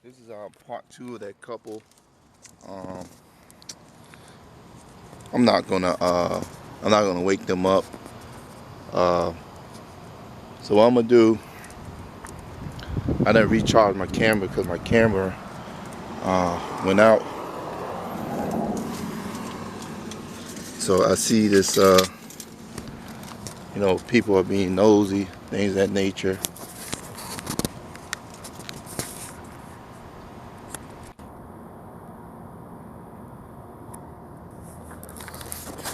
This is part 2 of that couple. Um, I'm not gonna wake them up. Uh, so what I'm gonna do, I didn't recharge my camera because my camera went out. So I see this, people are being nosy, things of that nature.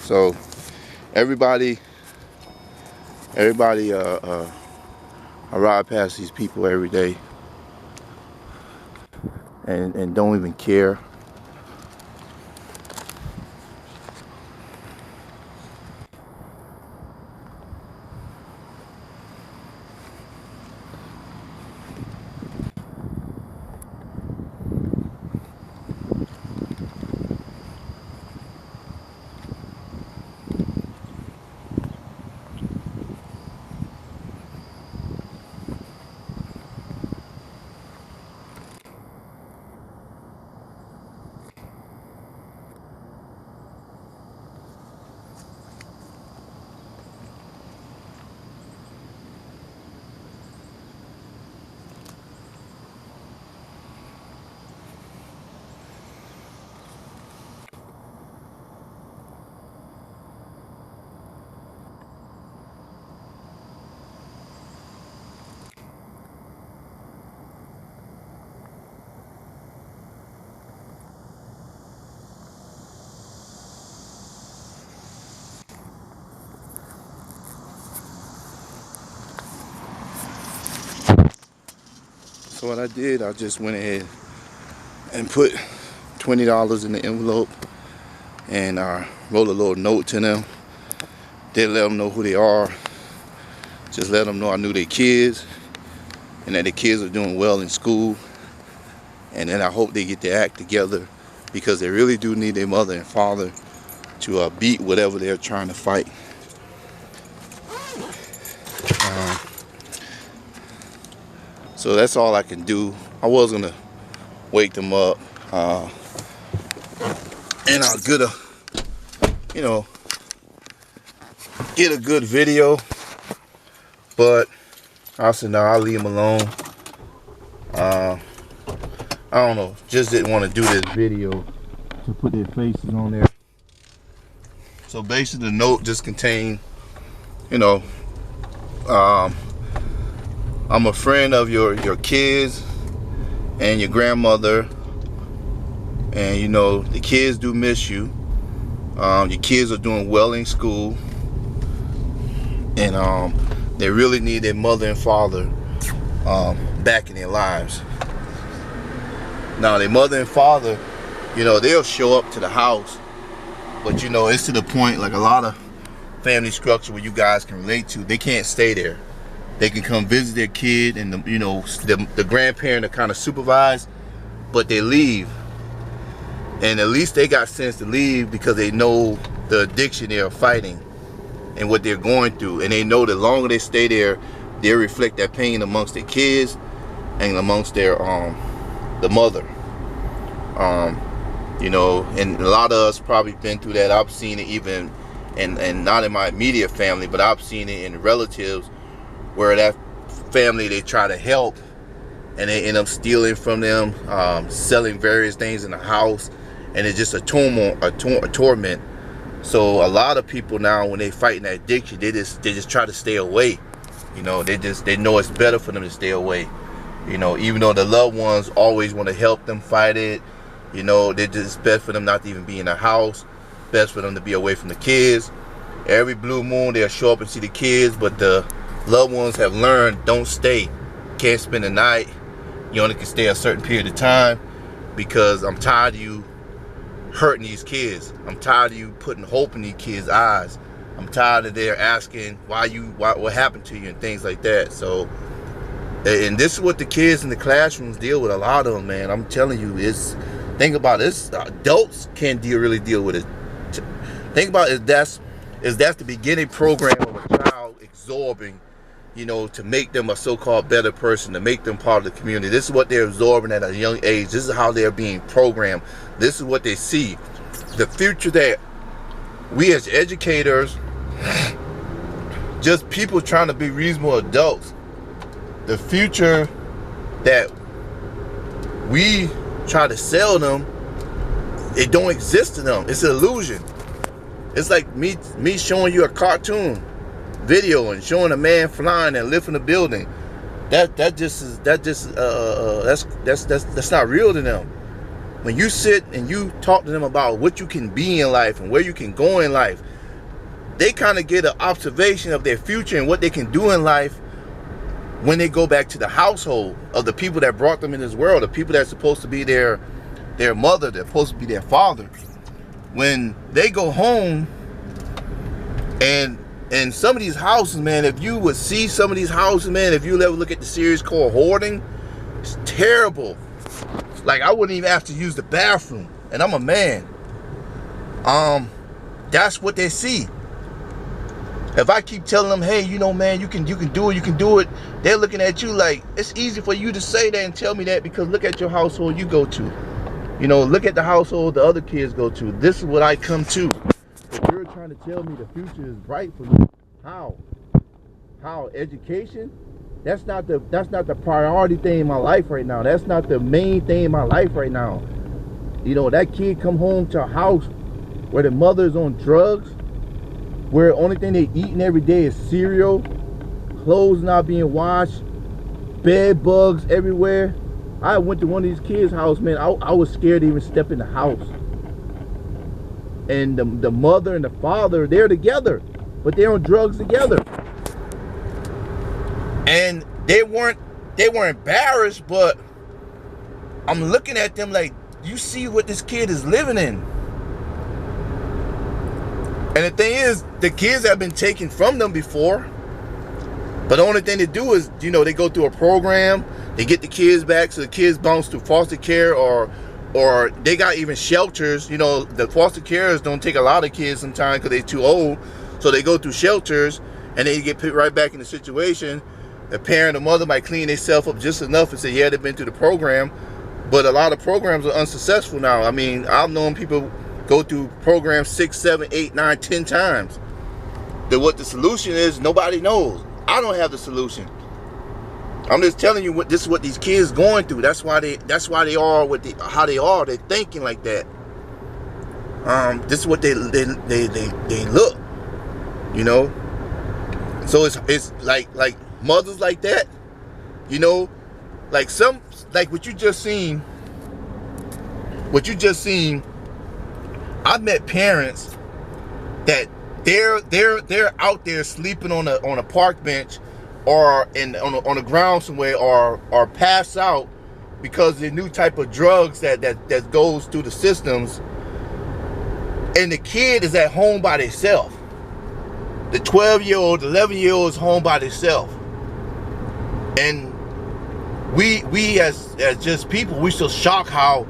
So everybody, I ride past these people every day and don't even care. So what I did, I just went ahead and put $20 in the envelope and wrote a little note to them. Didn't let them know who they are. Just let them know I knew their kids and that the kids are doing well in school. And then I hope they get their act together because they really do need their mother and father to beat whatever they're trying to fight. So that's all I can do. I was gonna wake them up and I'll get a good video, but I said no, I'll leave them alone. I don't know, just didn't want to do this video to put their faces on there. So basically the note just contained, I'm a friend of your kids and your grandmother, and the kids do miss you. Your kids are doing well in school, and they really need their mother and father back in their lives. Now their mother and father, they'll show up to the house, but it's to the point, like a lot of family structure where you guys can relate to, they can't stay there. They can come visit their kid, and the grandparent are kind of supervised, but they leave. And at least they got sense to leave because they know the addiction they are fighting and what they're going through, and they know the longer they stay there, they reflect that pain amongst their kids and amongst their the mother. And a lot of us probably been through that. I've seen it even, and not in my immediate family, but I've seen it in relatives where that family, they try to help and they end up stealing from them, selling various things in the house, and it's just a torment. So a lot of people now, when they fighting that addiction, they just try to stay away. They know it's better for them to stay away. Even though the loved ones always want to help them fight it, it's best for them not to even be in the house, best for them to be away from the kids. Every blue moon they'll show up and see the kids, but the loved ones have learned, don't stay. Can't spend the night. You only can stay a certain period of time because I'm tired of you hurting these kids. I'm tired of you putting hope in these kids' eyes. I'm tired of their asking what happened to you and things like that. So, and this is what the kids in the classrooms deal with, a lot of them, man. I'm telling you, think about this. Adults can't really deal with it. Think about it. That's the beginning program of a child absorbing you know, to make them a so-called better person, to make them part of the community. This is what they're absorbing at a young age. This is how they're being programmed. This is what they see. The future that we as educators, just people trying to be reasonable adults, the future that we try to sell them, it don't exist to them. It's an illusion. It's like me showing you a cartoon video and showing a man flying and lifting a building. That's not real to them. When you sit and you talk to them about what you can be in life and where you can go in life, they kind of get an observation of their future and what they can do in life when they go back to the household of the people that brought them in this world, the people that's supposed to be their mother, they're supposed to be their father. When they go home, and some of these houses, man, if you would see some of these houses, man, if you ever look at the series called Hoarding, it's terrible. Like, I wouldn't even have to use the bathroom, and I'm a man. That's what they see. If I keep telling them, hey, you know, man, you can do it, they're looking at you like, it's easy for you to say that and tell me that because look at your household you go to. You know, look at the household the other kids go to. This is what I come to. If you're trying to tell me the future is bright for me, how education? That's not the priority thing in my life right now. That's not the main thing in my life right now. You know, that kid come home to a house where the mother's on drugs, where the only thing they eating every day is cereal, clothes not being washed, bed bugs everywhere. I went to one of these kids' house, man. I was scared to even step in the house. And the mother and the father, they're together, but they're on drugs together. And they weren't embarrassed, but I'm looking at them like, you see what this kid is living in. And the thing is, the kids have been taken from them before, but the only thing they do is, you know, they go through a program, they get the kids back, so the kids bounce through foster care, or they got even shelters. You know, the foster carers don't take a lot of kids sometimes because they're too old, so they go through shelters, and then you get put right back in the situation. The parent or mother might clean themselves up just enough and say, yeah, they've been through the program, but a lot of programs are unsuccessful now. I mean, I've known people go through programs 6, 7, 8, 9, 10 times. Then what the solution is, nobody knows. I don't have the solution. I'm just telling you this is what these kids going through. That's why they are how they are. They're thinking like that. This is what they look. You know. So it's like mothers like that. You know, like what you just seen. I've met parents that they're out there sleeping on a park bench or on a ground somewhere, or pass out because of the new type of drugs that goes through the systems, and the kid is at home by themselves. The 12-year-old, 11-year-old is home by themselves, and we as just people, we still shocked how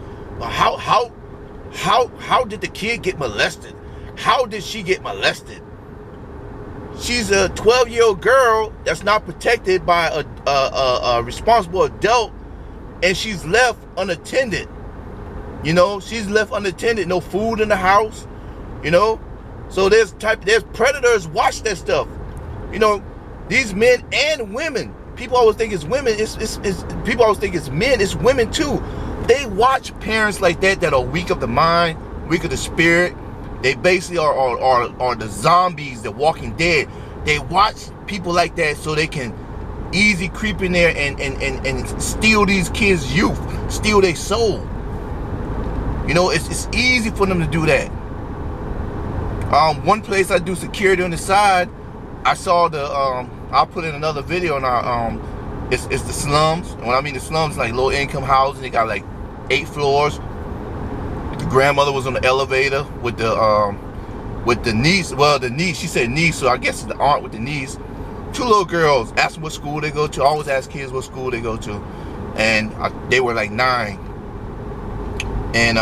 did the kid get molested? How did she get molested? She's a 12-year-old girl that's not protected by a responsible adult, and she's left unattended. You know, she's left unattended, no food in the house, you know. So there's predators watch that stuff. You know, these men and women. People always think it's women. People always think it's men. It's women too. They watch parents like that are weak of the mind, weak of the spirit. They basically are the zombies, the Walking Dead. They watch people like that so they can easy creep in there and steal these kids' youth, steal their soul. You know, it's easy for them to do that. One place I do security on the side, I saw I'll put in another video on our, it's the slums. And when I mean the slums, like low income housing, they got like 8 floors. The grandmother was on the elevator with the niece. Well, the niece, she said niece, so I guess it's the aunt with the niece. 2 little girls, asked them what school they go to. I always ask kids what school they go to, and they were like 9. And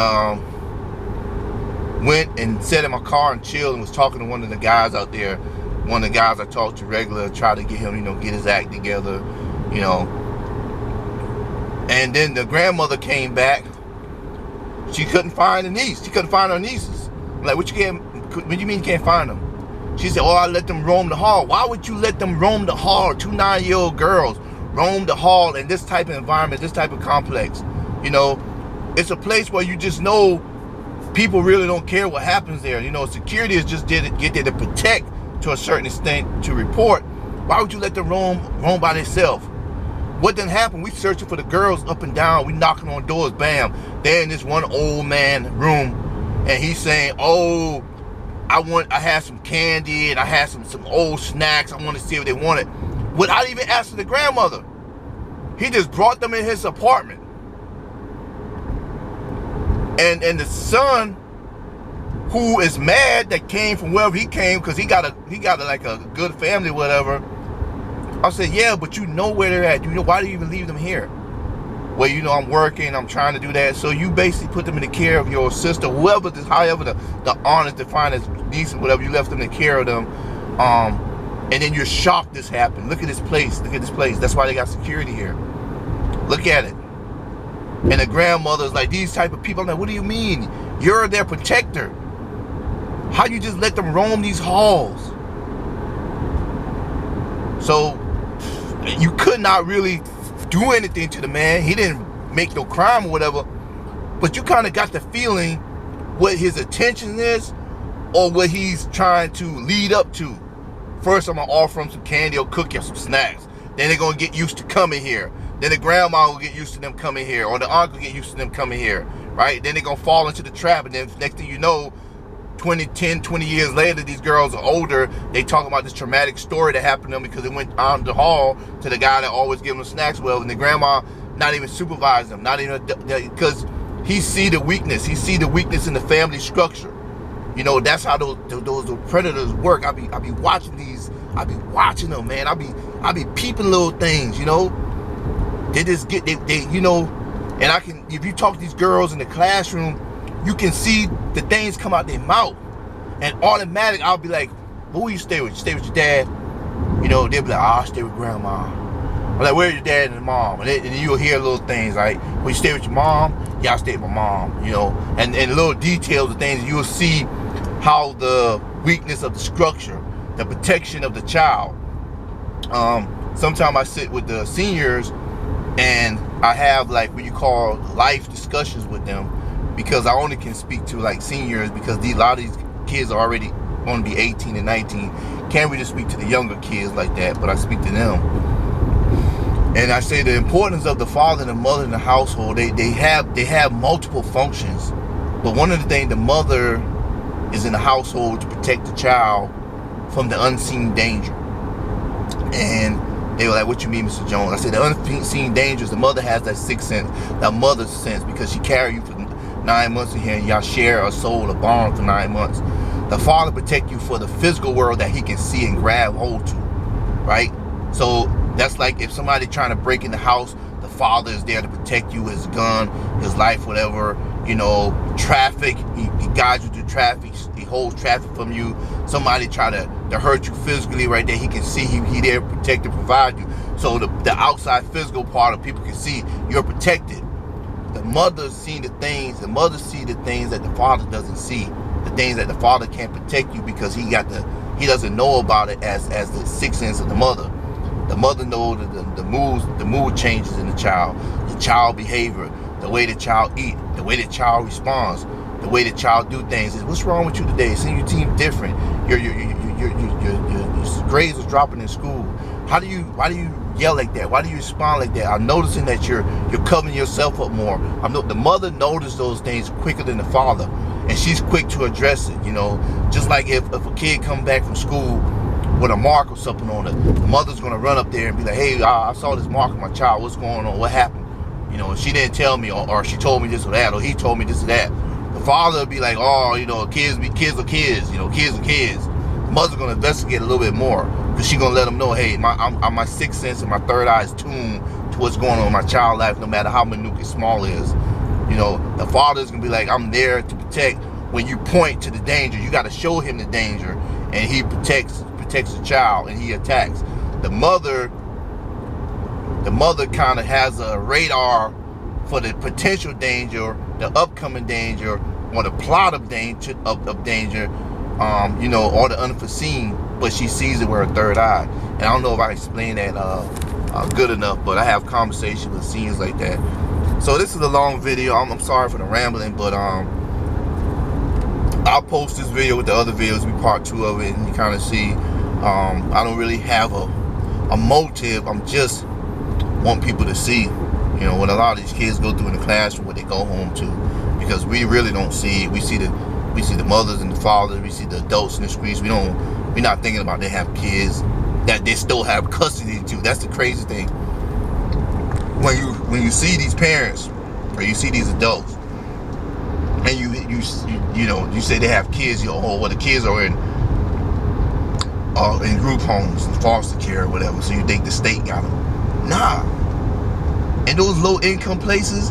went and sat in my car and chilled and was talking to one of the guys out there. one of the guys I talked to regular tried to get him, get his act together, And then the grandmother came back. She couldn't find the niece. She couldn't find her nieces. I'm like, what do you mean you can't find them? She said, I let them roam the hall. Why would you let them roam the hall? 2 9-year-old girls roam the hall in this type of environment, this type of complex. It's a place where you just know people really don't care what happens there. Security is just get there to protect to a certain extent, to report. Why would you let them roam by themselves? What didn't happen? We searching for the girls up and down. We knocking on doors. Bam. They're in this one old man room, and he's saying, I had some candy and I had some old snacks. I want to see what they wanted. Without even asking the grandmother. He just brought them in his apartment. And the son, who is mad that came from wherever he came, because he got like a good family, whatever. I said, yeah, but you know where they're at. Why do you even leave them here? Well, I'm working, I'm trying to do that. So you basically put them in the care of your sister, however the aunt is defined as niece or whatever, you left them in care of them. And then you're shocked this happened. Look at this place. Look at this place. That's why they got security here. Look at it. And the grandmother's like, these type of people. I'm like, what do you mean? You're their protector. How you just let them roam these halls? So you could not really do anything to the man. He didn't make no crime or whatever. But you kind of got the feeling what his intention is or what he's trying to lead up to. First, I'm going to offer him some candy or cookie or some snacks. Then they're going to get used to coming here. Then the grandma will get used to them coming here. Or the aunt will get used to them coming here. Right? Then they're going to fall into the trap. And then next thing you know, 20 years later, these girls are older. They talk about this traumatic story that happened to them because they went out the hall to the guy that always gave them snacks. Well, and the grandma not even supervised them. Not even, because he see the weakness. He see the weakness in the family structure. That's how those predators work. I be watching these. I be watching them, man. I be peeping little things. They just get they. And I can, if you talk to these girls in the classroom, you can see the things come out their mouth, and automatic. I'll be like, "Who you stay with? You stay with your dad?" They'll be like, "I stay with grandma." I'm like, "Where's your dad and mom?" And you'll hear little things like, "When you stay with your mom?" "Yeah, I stay with my mom." And little details of things. You'll see how the weakness of the structure, the protection of the child. Sometimes I sit with the seniors and I have like what you call life discussions with them, because I only can speak to like seniors because a lot of these kids are already going to be 18 and 19. Can't really speak to the younger kids like that, but I speak to them. And I say the importance of the father and the mother in the household. They have multiple functions, but one of the things, the mother is in the household to protect the child from the unseen danger. And they were like, "What you mean, Mr. Jones?" I said, the unseen dangers, the mother has that sixth sense, that mother's sense, because she carried you for 9 months in here, and y'all share a soul, a bond for 9 months. The father protect you for the physical world that he can see and grab hold to, right? So that's like if somebody trying to break in the house, the father is there to protect you, his gun, his life, whatever. Traffic, he guides you through traffic, he holds traffic from you. Somebody try to hurt you physically, right there, he can see, he there to protect and provide you. So the outside physical part of people can see you're protected. The mother see the things that the father doesn't see, the things that the father can't protect you because he doesn't know about it as the sixth sense of the mother. The mother knows the mood changes in the child behavior, the way the child eat, the way the child responds, the way the child do things. What's wrong with you today? Seeing you seem different. Your grades are dropping in school. Why do you yell like that? Why do you respond like that? I'm noticing that you're covering yourself up more. The mother notices those things quicker than the father, and she's quick to address it. Just like if a kid comes back from school with a mark or something on it, the mother's gonna run up there and be like, "Hey, I saw this mark on my child. What's going on? What happened?" She didn't tell me, or she told me this or that, or he told me this or that. The father would be like, "Oh, kids are kids. Kids are kids." The mother's gonna investigate a little bit more, because she's gonna let them know, "Hey, my sixth sense and my third eye is tuned to what's going on in my child's life, no matter how minute and small it is." The father's gonna be like, "I'm there to protect." When you point to the danger, you got to show him the danger, and he protects protects the child and he attacks. The mother kind of has a radar for the potential danger, the upcoming danger, or the plot of danger, you know, or the unforeseen, but she sees it with her third eye. And I don't know if I explained that good enough, but I have conversations with scenes like that. So this is a long video. I'm sorry for the rambling, but I'll post this video with the other videos, be part 2 of it, and you kind of see I don't really have a motive. I'm just want people to see, you know, what a lot of these kids go through in the classroom, what they go home to, because we really don't see it. We see the mothers and the fathers, we see the adults in the streets. We're not thinking about they have kids that they still have custody to. That's the crazy thing. When you see these parents or you see these adults, and you know, you say they have kids, you know, oh, well, the kids are in group homes and foster care or whatever, so you think the state got them. Nah. In those low income places,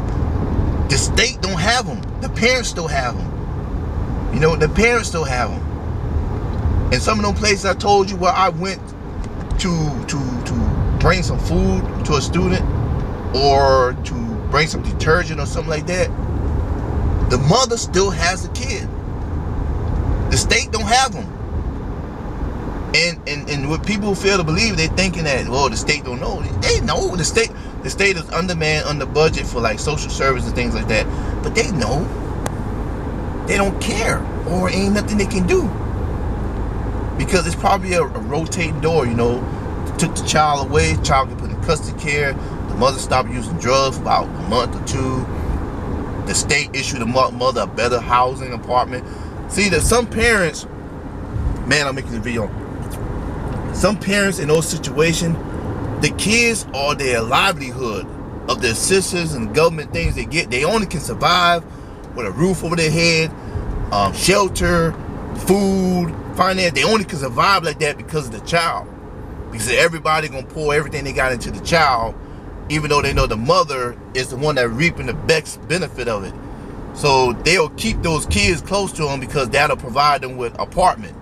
the state don't have them. The parents still have them. You know, the parents still have them. And some of those places I told you where I went to bring some food to a student, or to bring some detergent or something like that, the mother still has a kid. The state don't have them. And what people fail to believe, they're thinking that, well, the state don't know. They know. The state is undermanned, under budget for like social service and things like that. But they know. They don't care, or ain't nothing they can do, because it's probably a rotating door. You know, took the child away, child get put in custody care, the mother stopped using drugs for about a month or 2. The state issued the mother a better housing apartment. See, that some parents, man, I'm making this video. Some parents in those situations, the kids are their livelihood of the assistance and government things they get. They only can survive with a roof over their head, shelter, food, finance. They only can survive like that because of the child. Because everybody gonna pour everything they got into the child, even though they know the mother is the one that reaping the best benefit of it. So they'll keep those kids close to them because that'll provide them with apartment.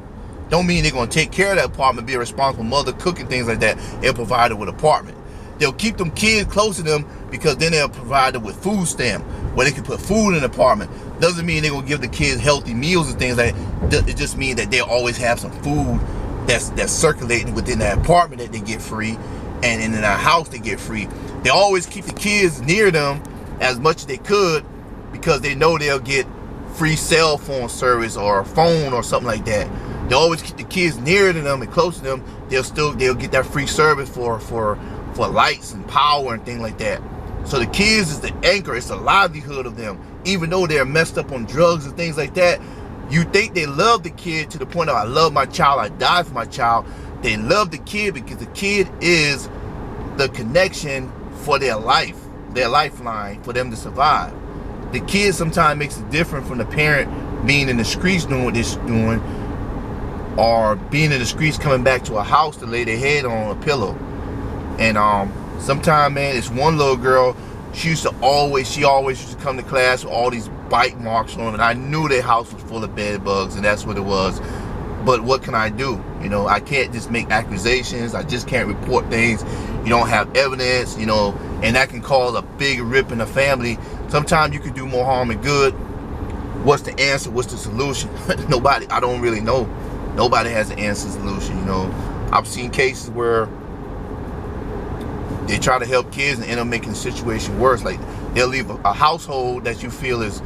Don't mean they're gonna take care of that apartment, be a responsible mother, cooking things like that. They'll provide them with apartment. They'll keep them kids close to them because then they'll provide them with food stamp, where they can put food in the apartment. Doesn't mean they're gonna give the kids healthy meals and things like that. It just means that they'll always have some food that's circulating within that apartment that they get free, and in that house they get free. They always keep the kids near them as much as they could, because they know they'll get free cell phone service or a phone or something like that. They always keep the kids near to them and close to them. They'll get that free service for lights and power and things like that. So the kids is the anchor. It's the livelihood of them. Even though they're messed up on drugs and things like that, you think they love the kid to the point of, I love my child, I die for my child. They love the kid because the kid is the connection for their life, their lifeline for them to survive. The kid sometimes makes it different from the parent being in the streets doing what they're doing, or being in the streets coming back to a house to lay their head on a pillow. And sometimes, man, it's one little girl, she always used to come to class with all these bite marks on them, and I knew their house was full of bed bugs, and that's what it was. But what can I do? You know, I can't just make accusations. I just can't report things. You don't have evidence, you know, and that can cause a big rip in the family. Sometimes you can do more harm than good. What's the answer? What's the solution? Nobody, I don't really know. Nobody has an answer solution, you know. I've seen cases where they try to help kids and end up making the situation worse. Like, they'll leave a household that you feel is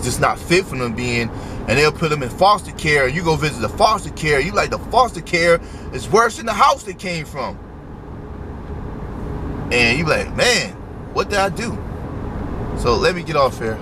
just not fit for them to be in, and they'll put them in foster care. You go visit the foster care, you like the foster care is worse than the house they came from. And you like, man, what did I do? So let me get off here.